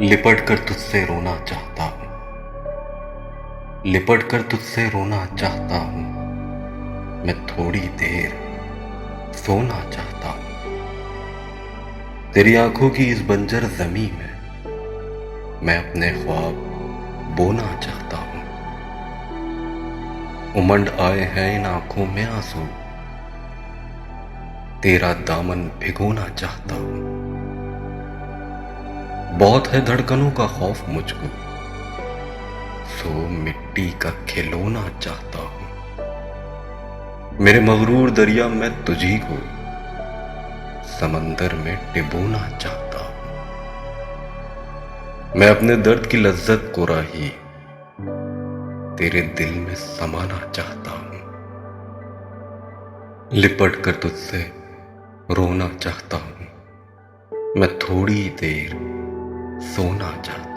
लिपट कर तुझसे रोना चाहता हूँ। लिपट कर तुझसे रोना चाहता हूँ। मैं थोड़ी देर सोना चाहता हूँ। तेरी आंखों की इस बंजर जमी में मैं अपने ख्वाब बोना चाहता हूँ। उमंड आए हैं इन आंखों में आंसू, तेरा दामन भिगोना चाहता हूँ। बहुत है धड़कनों का खौफ मुझको, सो मिट्टी का खिलौना चाहता हूँ। मेरे मगरूर दरिया मैं तुझी को समंदर में डुबोना चाहता हूँ। मैं अपने दर्द की लज्जत को राही तेरे दिल में समाना चाहता हूँ। लिपट कर तुझसे रोना चाहता हूँ। मैं थोड़ी देर सोना चाहता हूँ।